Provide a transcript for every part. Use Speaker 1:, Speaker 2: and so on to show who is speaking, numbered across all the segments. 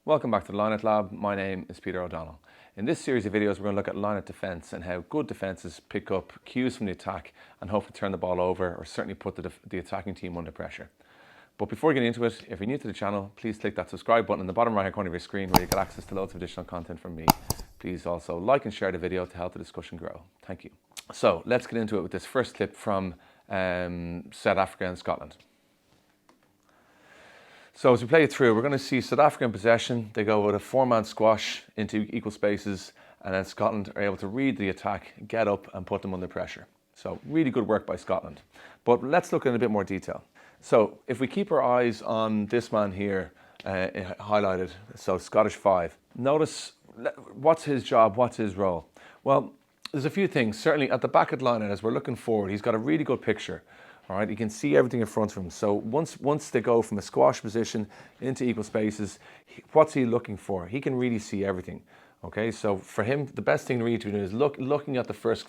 Speaker 1: Welcome back to the Lineout Lab. My name is Peter O'Donnell. In this series of videos, we're going to look at lineout defence and how good defences pick up cues from the attack and hopefully turn the ball over or certainly put the attacking team under pressure. But before we get into it, if you're new to the channel, please click that subscribe button in the bottom right hand corner of your screen where you get access to loads of additional content from me. Please also like and share the video to help the discussion grow. Thank you. So let's get into it with this first clip from South Africa and Scotland. So as we play it through, we're going to see South Africa in possession. They go with a four-man squash into equal spaces, and then Scotland are able to read the attack, get up and put them under pressure. So really good work by Scotland. But let's look in a bit more detail. So if we keep our eyes on this man here, highlighted, so Scottish 5, notice what's his job, what's his role? Well, there's a few things. Certainly at the back of the line, as we're looking forward, he's got a really good picture. All right, you can see everything in front of him. So once they go from a squash position into equal spaces, what's he looking for? He can really see everything. Okay, so for him, the best thing really to do is looking at the first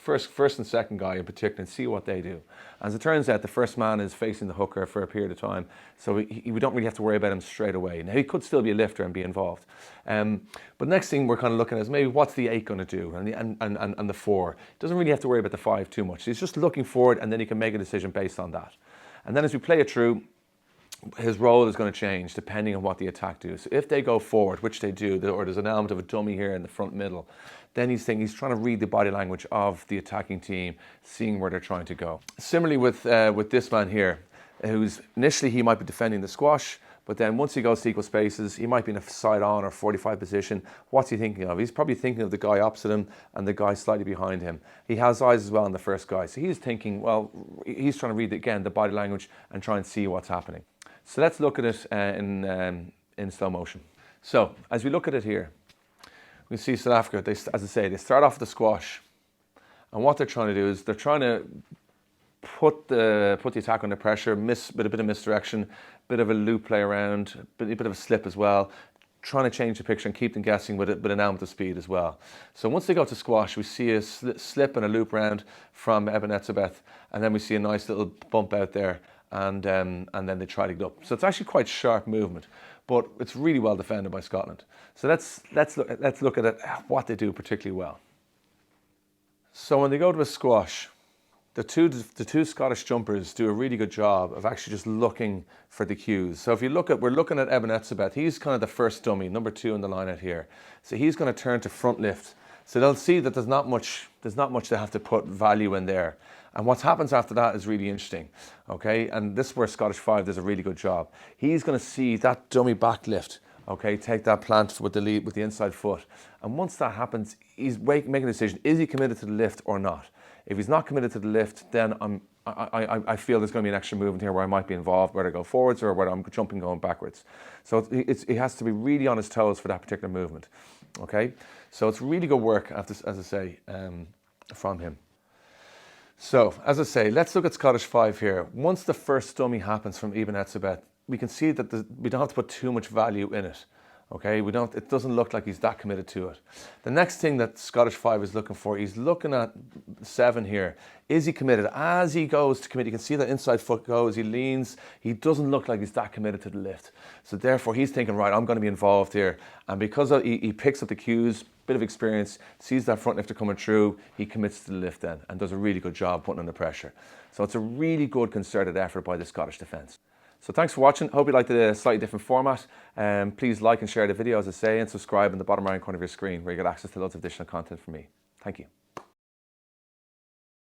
Speaker 1: and second guy in particular and see what they do. As it turns out, the first man is facing the hooker for a period of time, so we don't really have to worry about him straight away. Now, he could still be a lifter and be involved. But next thing we're kind of looking at is maybe what's the 8 going to do and the 4. Doesn't really have to worry about the 5 too much. He's just looking forward and then he can make a decision based on that. And then as we play it through, his role is going to change depending on what the attack do. So if they go forward, which they do, or there's an element of a dummy here in the front middle, then he's trying to read the body language of the attacking team, seeing where they're trying to go. Similarly with this man here, who's initially he might be defending the squash, but then once he goes to equal spaces, he might be in a side on or 45 position. What's he thinking of? He's probably thinking of the guy opposite him and the guy slightly behind him. He has eyes as well on the first guy. So he's thinking, well, he's trying to read, again, the body language and try and see what's happening. So let's look at it in slow motion. So as we look at it here, we see South Africa, as I say, they start off with the squash. And what they're trying to do is they're trying to put the attack under pressure, with a bit of misdirection, bit of a loop play around, a bit of a slip as well, trying to change the picture and keep them guessing with an element of speed as well. So once they go to squash, we see a slip and a loop round from Eir, and then we see a nice little bump out there, and then they try to get up. So it's actually quite sharp movement, but it's really well defended by Scotland. So let's look at it, what they do particularly well. So when they go to a squash, the two Scottish jumpers do a really good job of actually just looking for the cues. So if we're looking at Eir, he's kind of the first dummy, number 2 in the line out here. So he's going to turn to front lift. So they'll see that there's not much they have to put value in there. And what happens after that is really interesting, okay? And this is where Scottish 5 does a really good job. He's going to see that dummy back lift, okay? Take that plant with the inside foot. And once that happens, he's making a decision. Is he committed to the lift or not? If he's not committed to the lift, then I feel there's going to be an extra movement here where I might be involved, whether I go forwards or whether I'm jumping going backwards. So he has to be really on his toes for that particular movement, okay? So it's really good work, as I say, from him. So, as I say, let's look at Scottish 5 here. Once the first dummy happens from Eir, we can see that we don't have to put too much value in it. Okay, it doesn't look like he's that committed to it. The next thing that Scottish 5 is looking for, he's looking at 7 here. Is he committed? As he goes to commit, you can see that inside foot goes, he leans, he doesn't look like he's that committed to the lift. So therefore he's thinking, right, I'm going to be involved here. And because he picks up the cues, bit of experience, sees that front lifter coming through, he commits to the lift then and does a really good job putting under pressure. So it's a really good concerted effort by the Scottish defence. So thanks for watching. Hope you liked the slightly different format. Please like and share the video, as I say, and subscribe in the bottom right corner of your screen where you get access to loads of additional content from me. Thank you.